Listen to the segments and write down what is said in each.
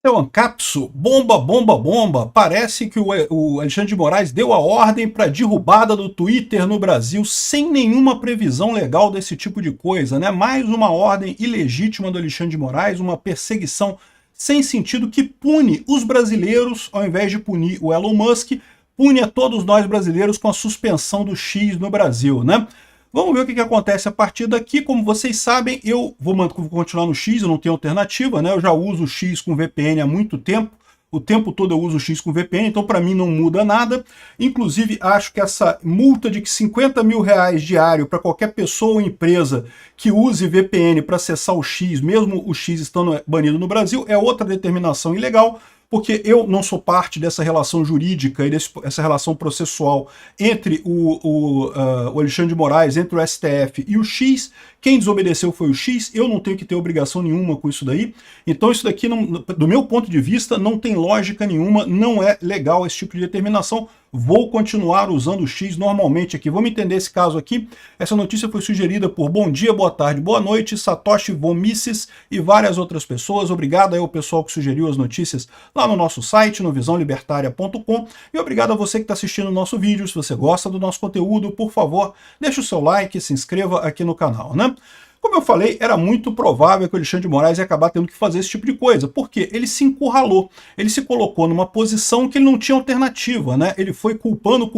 Então, Ancapso, bomba, bomba, bomba. Parece que o Alexandre de Moraes deu a ordem para a derrubada do Twitter no Brasil sem nenhuma previsão legal desse tipo de coisa, né? Mais uma ordem ilegítima do Alexandre de Moraes, uma perseguição sem sentido que pune os brasileiros, ao invés de punir o Elon Musk, pune a todos nós brasileiros com a suspensão do X no Brasil, né? Vamos ver o que acontece a partir daqui. Como vocês sabem, eu vou continuar no X, eu não tenho alternativa, né? Eu já uso o X com VPN há muito tempo. O tempo todo eu uso o X com VPN, então para mim não muda nada. Inclusive, acho que essa multa de 50 mil reais diário para qualquer pessoa ou empresa que use VPN para acessar o X, mesmo o X estando banido no Brasil, é outra determinação ilegal, porque eu não sou parte dessa relação jurídica e dessa relação processual entre o Alexandre de Moraes, entre o STF e o X. Quem desobedeceu foi o X, eu não tenho que ter obrigação nenhuma com isso daí. Então isso daqui, do meu ponto de vista, não tem lógica nenhuma, não é legal esse tipo de determinação. Vou continuar usando o X normalmente aqui. Vamos entender esse caso aqui. Essa notícia foi sugerida por Bom Dia, Boa Tarde, Boa Noite, Satoshi Vomices e várias outras pessoas. Obrigado aí ao pessoal que sugeriu as notícias lá no nosso site, no visãolibertaria.com. E obrigado a você que está assistindo o nosso vídeo. Se você gosta do nosso conteúdo, por favor, deixe o seu like e se inscreva aqui no canal, né? Como eu falei, era muito provável que o Alexandre de Moraes ia acabar tendo que fazer esse tipo de coisa, porque ele se encurralou, ele se colocou numa posição que ele não tinha alternativa, né? Ele foi culpando,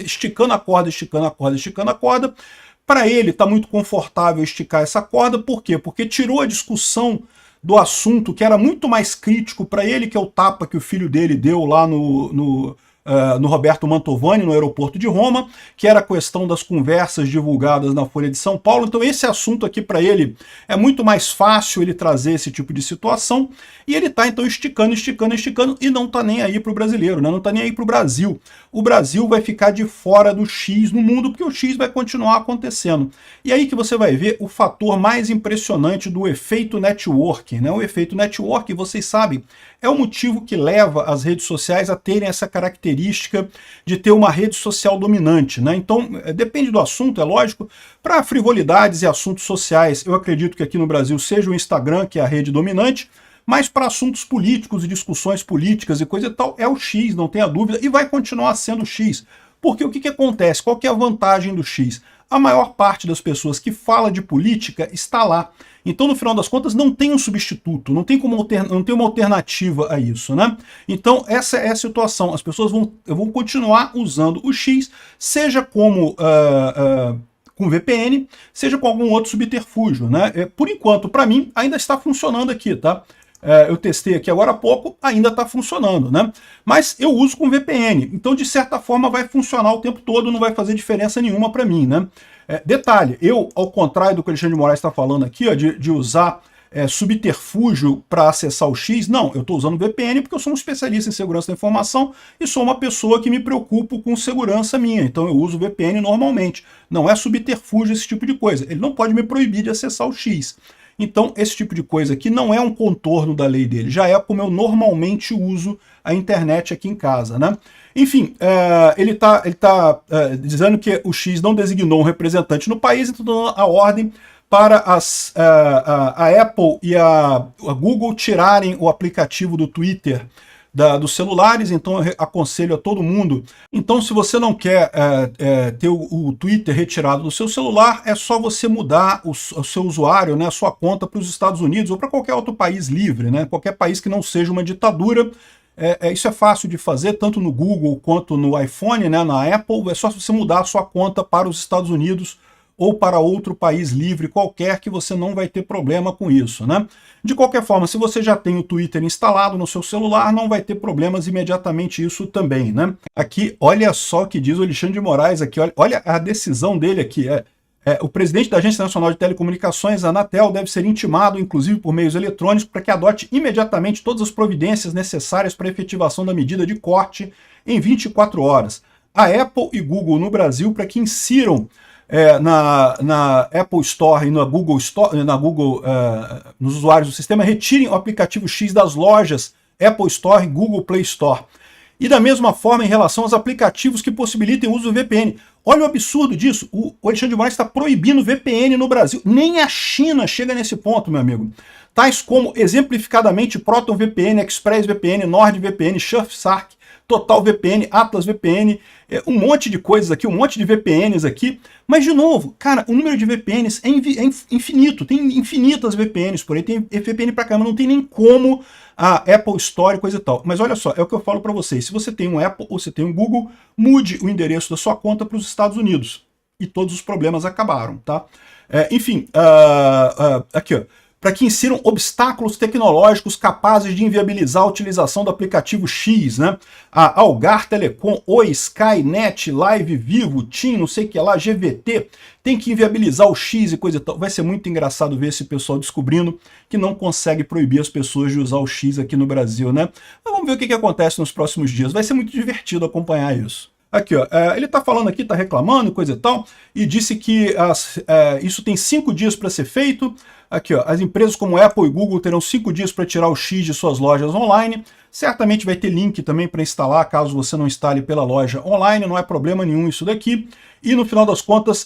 esticando a corda, esticando a corda, esticando a corda. Para ele está muito confortável esticar essa corda, por quê? Porque tirou a discussão do assunto que era muito mais crítico para ele, que é o tapa que o filho dele deu lá no Roberto Mantovani, no aeroporto de Roma, que era a questão das conversas divulgadas na Folha de São Paulo. Então esse assunto aqui para ele é muito mais fácil ele trazer esse tipo de situação, e ele está então esticando, esticando, esticando, e não está nem aí para o brasileiro, né? Não está nem aí para o Brasil. O Brasil vai ficar de fora do X no mundo, porque o X vai continuar acontecendo. E aí que você vai ver o fator mais impressionante do efeito network, né? O efeito network, vocês sabem, é o motivo que leva as redes sociais a terem essa característica de ter uma rede social dominante, né? Então, depende do assunto, é lógico. Para frivolidades e assuntos sociais, eu acredito que aqui no Brasil seja o Instagram, que é a rede dominante, mas para assuntos políticos e discussões políticas e coisa e tal, é o X, não tenha dúvida, e vai continuar sendo o X. Porque o que acontece? Qual que é a vantagem do X? A maior parte das pessoas que fala de política está lá. Então, no final das contas, não tem um substituto, não tem uma alternativa a isso, né? Então, essa é a situação. As pessoas vão continuar usando o X, seja como com VPN, seja com algum outro subterfúgio, né? Por enquanto, para mim, ainda está funcionando aqui, tá? Eu testei aqui agora há pouco, ainda está funcionando, né? Mas eu uso com VPN, então de certa forma vai funcionar o tempo todo, não vai fazer diferença nenhuma para mim, né? Detalhe, eu, ao contrário do que o Alexandre de Moraes está falando aqui, ó, de usar subterfúgio para acessar o X, não, eu estou usando VPN porque eu sou um especialista em segurança da informação e sou uma pessoa que me preocupo com segurança minha, então eu uso VPN normalmente, não é subterfúgio esse tipo de coisa, ele não pode me proibir de acessar o X. Então, esse tipo de coisa aqui não é um contorno da lei dele, já é como eu normalmente uso a internet aqui em casa, né? Enfim, ele tá dizendo que o X não designou um representante no país, então dando a ordem para a Apple e a Google tirarem o aplicativo do Twitter dos celulares. Então eu aconselho a todo mundo. Então, se você não quer ter o Twitter retirado do seu celular, é só você mudar o seu usuário, né, a sua conta para os Estados Unidos ou para qualquer outro país livre, né, qualquer país que não seja uma ditadura. Isso é fácil de fazer, tanto no Google quanto no iPhone, né, na Apple. É só você mudar a sua conta para os Estados Unidos ou para outro país livre qualquer, que você não vai ter problema com isso, né? De qualquer forma, se você já tem o Twitter instalado no seu celular, não vai ter problemas imediatamente isso também, né? Aqui, olha só o que diz o Alexandre de Moraes aqui, olha a decisão dele aqui, o presidente da Agência Nacional de Telecomunicações, a Anatel, deve ser intimado, inclusive por meios eletrônicos, para que adote imediatamente todas as providências necessárias para a efetivação da medida de corte em 24 horas. A Apple e Google no Brasil, para que insiram na Apple Store e na Google Store, nos usuários do sistema, retirem o aplicativo X das lojas Apple Store e Google Play Store. E da mesma forma em relação aos aplicativos que possibilitem o uso do VPN. Olha o absurdo disso. O Alexandre de Moraes está proibindo VPN no Brasil. Nem a China chega nesse ponto, meu amigo. Tais como, exemplificadamente, Proton VPN, Express VPN, NordVPN, Surfshark, Total VPN, Atlas VPN, um monte de coisas aqui, um monte de VPNs aqui. Mas, de novo, cara, o número de VPNs é infinito. Tem infinitas VPNs por aí. Tem VPN pra caramba, não tem nem como a Apple Store, coisa e tal. Mas olha só, é o que eu falo para vocês. Se você tem um Apple ou você tem um Google, mude o endereço da sua conta para os Estados Unidos. E todos os problemas acabaram, tá? Enfim, aqui, ó. Para que insiram obstáculos tecnológicos capazes de inviabilizar a utilização do aplicativo X, né? A Algar Telecom, Oi, Sky, Net, Live, Vivo, TIM, não sei o que lá, GVT, tem que inviabilizar o X e coisa e tal. Vai ser muito engraçado ver esse pessoal descobrindo que não consegue proibir as pessoas de usar o X aqui no Brasil, né? Mas vamos ver o que acontece nos próximos dias. Vai ser muito divertido acompanhar isso. Aqui, ó, ele tá falando aqui, tá reclamando, coisa e tal, e disse que isso tem 5 dias para ser feito. Aqui, ó, as empresas como Apple e Google terão 5 dias para tirar o X de suas lojas online. Certamente vai ter link também para instalar, caso você não instale pela loja online, não é problema nenhum isso daqui. E no final das contas,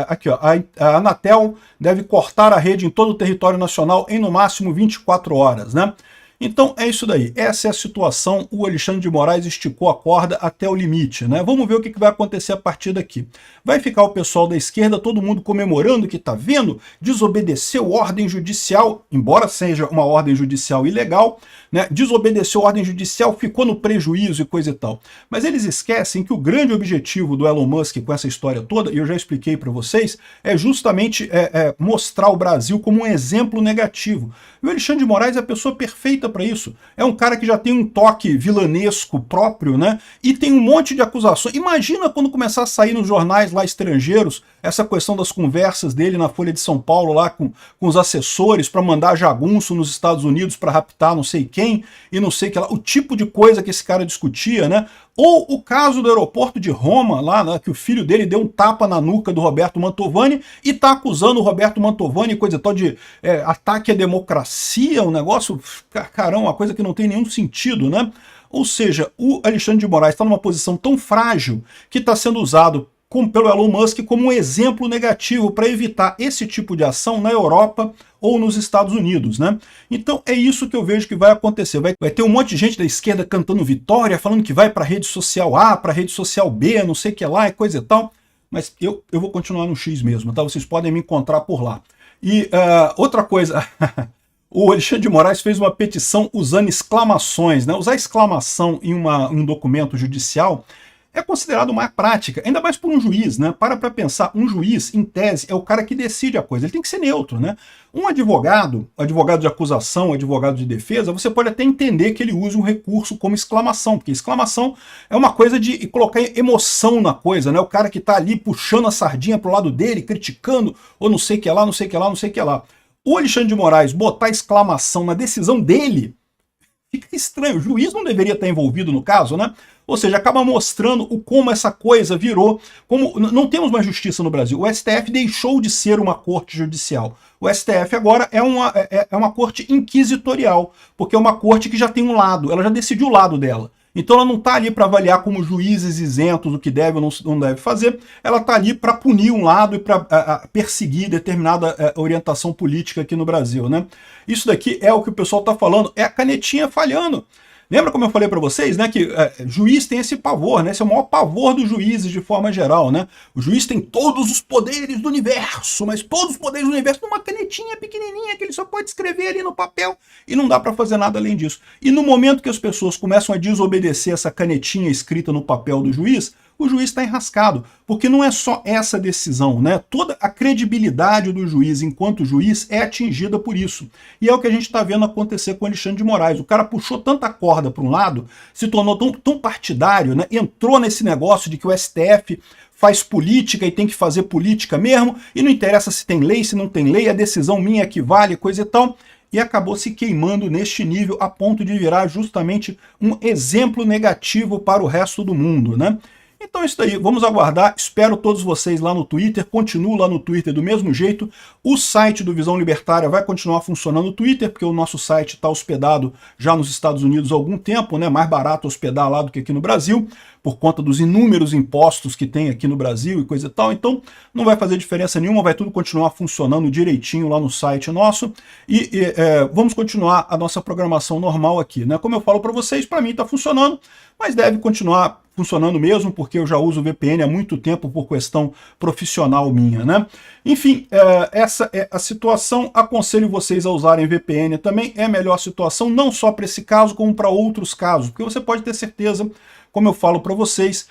aqui, ó, a Anatel deve cortar a rede em todo o território nacional em no máximo 24 horas, né? Então é isso daí, essa é a situação, o Alexandre de Moraes esticou a corda até o limite, né? Vamos ver o que vai acontecer a partir daqui. Vai ficar o pessoal da esquerda, todo mundo comemorando que tá vendo, desobedeceu ordem judicial, embora seja uma ordem judicial ilegal, né? Desobedeceu ordem judicial, ficou no prejuízo e coisa e tal. Mas eles esquecem que o grande objetivo do Elon Musk com essa história toda, e eu já expliquei para vocês, é justamente mostrar o Brasil como um exemplo negativo. E o Alexandre de Moraes é a pessoa perfeita para isso. É um cara que já tem um toque vilanesco próprio, né? E tem um monte de acusações. Imagina quando começar a sair nos jornais lá estrangeiros essa questão das conversas dele na Folha de São Paulo lá com os assessores para mandar jagunço nos Estados Unidos para raptar não sei quem e não sei o que lá. O tipo de coisa que esse cara discutia, né? Ou o caso do aeroporto de Roma, lá, né, que o filho dele deu um tapa na nuca do Roberto Mantovani e tá acusando o Roberto Mantovani, coisa tal de ataque à democracia, um negócio, caramba, uma coisa que não tem nenhum sentido, né? Ou seja, o Alexandre de Moraes está numa posição tão frágil que está sendo usado pelo Elon Musk como um exemplo negativo para evitar esse tipo de ação na Europa ou nos Estados Unidos, né? Então é isso que eu vejo que vai acontecer. Vai ter um monte de gente da esquerda cantando vitória, falando que vai para a rede social A, para a rede social B, não sei o que lá, e coisa e tal, mas eu vou continuar no X mesmo, tá? Vocês podem me encontrar por lá. E outra coisa... O Alexandre de Moraes fez uma petição usando exclamações, né? Usar exclamação em um documento judicial é considerado má prática, ainda mais por um juiz, né? Para pensar, um juiz, em tese, é o cara que decide a coisa, ele tem que ser neutro, né? Um advogado de acusação, advogado de defesa, você pode até entender que ele use um recurso como exclamação, porque exclamação é uma coisa de colocar emoção na coisa, né? O cara que está ali puxando a sardinha pro lado dele, criticando, ou não sei o que lá, não sei o que lá, não sei o que lá. O Alexandre de Moraes botar exclamação na decisão dele, fica estranho, o juiz não deveria estar envolvido no caso, né? Ou seja, acaba mostrando como essa coisa virou, como não temos mais justiça no Brasil. O STF deixou de ser uma corte judicial. O STF agora é uma corte inquisitorial, porque é uma corte que já tem um lado, ela já decidiu o lado dela. Então ela não está ali para avaliar como juízes isentos o que deve ou não deve fazer, ela está ali para punir um lado e para perseguir determinada orientação política aqui no Brasil, né? Isso daqui é o que o pessoal está falando, é a canetinha falhando. Lembra como eu falei para vocês, né, que juiz tem esse pavor, né? Esse é o maior pavor dos juízes de forma geral, né? O juiz tem todos os poderes do universo, mas todos os poderes do universo numa canetinha pequenininha que ele só pode escrever ali no papel e não dá para fazer nada além disso. E no momento que as pessoas começam a desobedecer essa canetinha escrita no papel do juiz, o juiz está enrascado, porque não é só essa decisão, né? Toda a credibilidade do juiz enquanto juiz é atingida por isso. E é o que a gente está vendo acontecer com o Alexandre de Moraes. O cara puxou tanta corda para um lado, se tornou tão partidário, né? Entrou nesse negócio de que o STF faz política e tem que fazer política mesmo, e não interessa se tem lei, se não tem lei, a decisão minha é que vale, coisa e tal, e acabou se queimando neste nível a ponto de virar justamente um exemplo negativo para o resto do mundo, né? Então é isso daí, vamos aguardar, espero todos vocês lá no Twitter, continuo lá no Twitter do mesmo jeito, o site do Visão Libertária vai continuar funcionando no Twitter, porque o nosso site está hospedado já nos Estados Unidos há algum tempo, né? Mais barato hospedar lá do que aqui no Brasil, por conta dos inúmeros impostos que tem aqui no Brasil e coisa e tal, então não vai fazer diferença nenhuma, vai tudo continuar funcionando direitinho lá no site nosso, e vamos continuar a nossa programação normal aqui, né? Como eu falo para vocês, para mim está funcionando, mas deve continuar funcionando mesmo, porque eu já uso o VPN há muito tempo por questão profissional minha, né? Enfim, essa é a situação, aconselho vocês a usarem VPN também, é a melhor situação, não só para esse caso, como para outros casos, porque você pode ter certeza, como eu falo para vocês,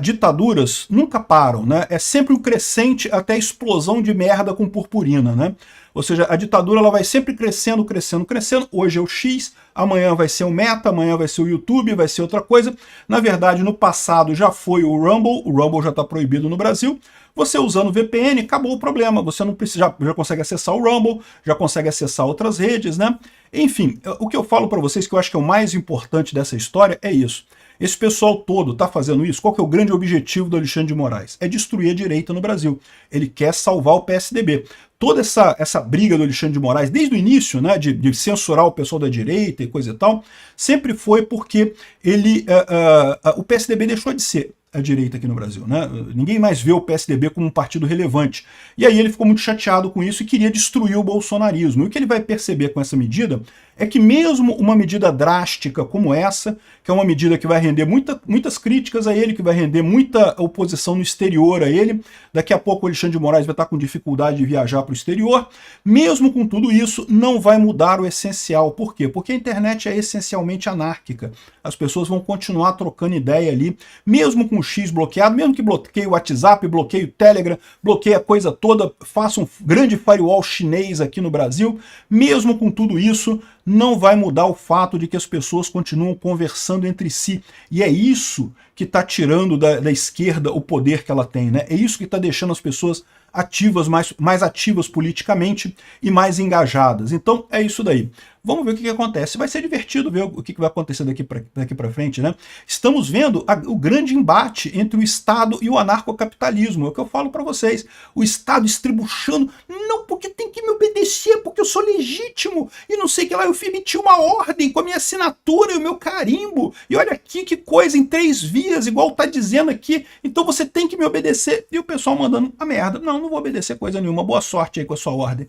ditaduras nunca param, né? É sempre um crescente até a explosão de merda com purpurina, né? Ou seja, a ditadura ela vai sempre crescendo, crescendo, crescendo. Hoje é o X, amanhã vai ser o Meta, amanhã vai ser o YouTube, vai ser outra coisa. Na verdade, no passado já foi o Rumble já está proibido no Brasil. Você usando VPN, acabou o problema. Você não precisa, já consegue acessar o Rumble, já consegue acessar outras redes, né? Enfim, o que eu falo para vocês, que eu acho que é o mais importante dessa história, é isso. Esse pessoal todo está fazendo isso? Qual que é o grande objetivo do Alexandre de Moraes? É destruir a direita no Brasil. Ele quer salvar o PSDB. Toda essa briga do Alexandre de Moraes, desde o início, né, de censurar o pessoal da direita e coisa e tal, sempre foi porque o PSDB deixou de ser a direita aqui no Brasil, né? Ninguém mais vê o PSDB como um partido relevante. E aí ele ficou muito chateado com isso e queria destruir o bolsonarismo. E o que ele vai perceber com essa medida é que mesmo uma medida drástica como essa, que é uma medida que vai render muitas críticas a ele, que vai render muita oposição no exterior a ele, daqui a pouco o Alexandre de Moraes vai estar com dificuldade de viajar para o exterior, mesmo com tudo isso, não vai mudar o essencial. Por quê? Porque a internet é essencialmente anárquica. As pessoas vão continuar trocando ideia ali, mesmo com o X bloqueado, mesmo que bloqueie o WhatsApp, bloqueie o Telegram, bloqueie a coisa toda, faça um grande firewall chinês aqui no Brasil, mesmo com tudo isso, não vai mudar o fato de que as pessoas continuam conversando entre si. E é isso que está tirando da esquerda o poder que ela tem, né? É isso que está deixando as pessoas ativas, mais ativas politicamente e mais engajadas. Então é isso daí. Vamos ver o que acontece. Vai ser divertido ver o que vai acontecer daqui para frente, né? Estamos vendo o grande embate entre o Estado e o anarcocapitalismo. É o que eu falo para vocês. O Estado estribuchando, não, porque tem que me obedecer, porque eu sou legítimo, e não sei o que lá, eu emiti uma ordem com a minha assinatura e o meu carimbo, e olha aqui que coisa, em 3 vias, igual tá dizendo aqui, então você tem que me obedecer. E o pessoal mandando a merda. Não vou obedecer coisa nenhuma, boa sorte aí com a sua ordem.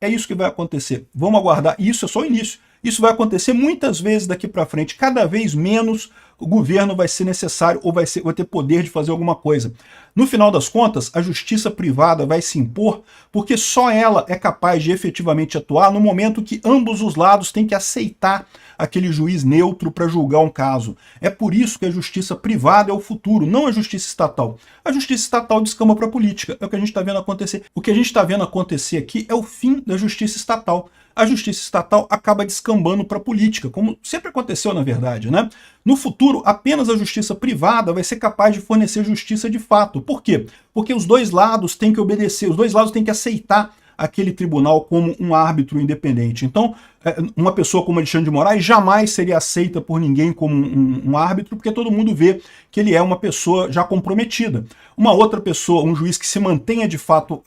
É isso que vai acontecer. Vamos aguardar. E isso é só o início. Isso vai acontecer muitas vezes daqui para frente. Cada vez menos o governo vai ser necessário ou vai ter poder de fazer alguma coisa. No final das contas, a justiça privada vai se impor porque só ela é capaz de efetivamente atuar no momento que ambos os lados têm que aceitar aquele juiz neutro para julgar um caso. É por isso que a justiça privada é o futuro, não a justiça estatal. A justiça estatal descamba para a política. É o que a gente está vendo acontecer. O que a gente está vendo acontecer aqui é o fim da justiça estatal. A justiça estatal acaba descambando para a política, como sempre aconteceu na verdade, né? No futuro, apenas a justiça privada vai ser capaz de fornecer justiça de fato. Por quê? Porque os dois lados têm que obedecer, os dois lados têm que aceitar aquele tribunal como um árbitro independente. Então, uma pessoa como Alexandre de Moraes jamais seria aceita por ninguém como um árbitro, porque todo mundo vê que ele é uma pessoa já comprometida. Uma outra pessoa, um juiz que se mantenha de fato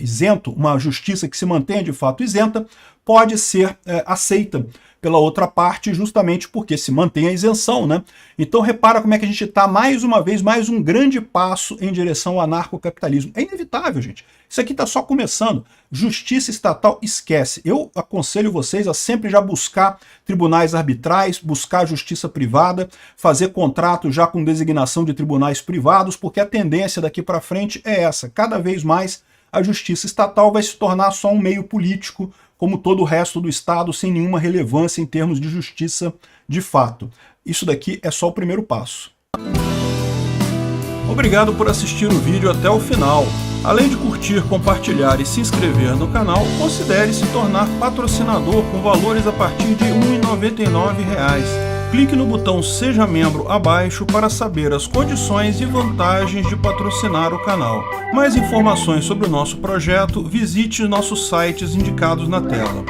isento, uma justiça que se mantenha de fato isenta, pode ser aceita pela outra parte justamente porque se mantém a isenção, né? Então repara como é que a gente está mais uma vez, mais um grande passo em direção ao anarcocapitalismo. É inevitável, gente. Isso aqui está só começando. Justiça estatal, esquece. Eu aconselho vocês a sempre já buscar tribunais arbitrais, buscar justiça privada, fazer contrato já com designação de tribunais privados, porque a tendência daqui para frente é essa. Cada vez mais a justiça estatal vai se tornar só um meio político, como todo o resto do Estado, sem nenhuma relevância em termos de justiça de fato. Isso daqui é só o primeiro passo. Obrigado por assistir o vídeo até o final. Além de curtir, compartilhar e se inscrever no canal, considere se tornar patrocinador com valores a partir de R$ 1,99. Clique no botão Seja Membro abaixo para saber as condições e vantagens de patrocinar o canal. Mais informações sobre o nosso projeto, visite nossos sites indicados na tela.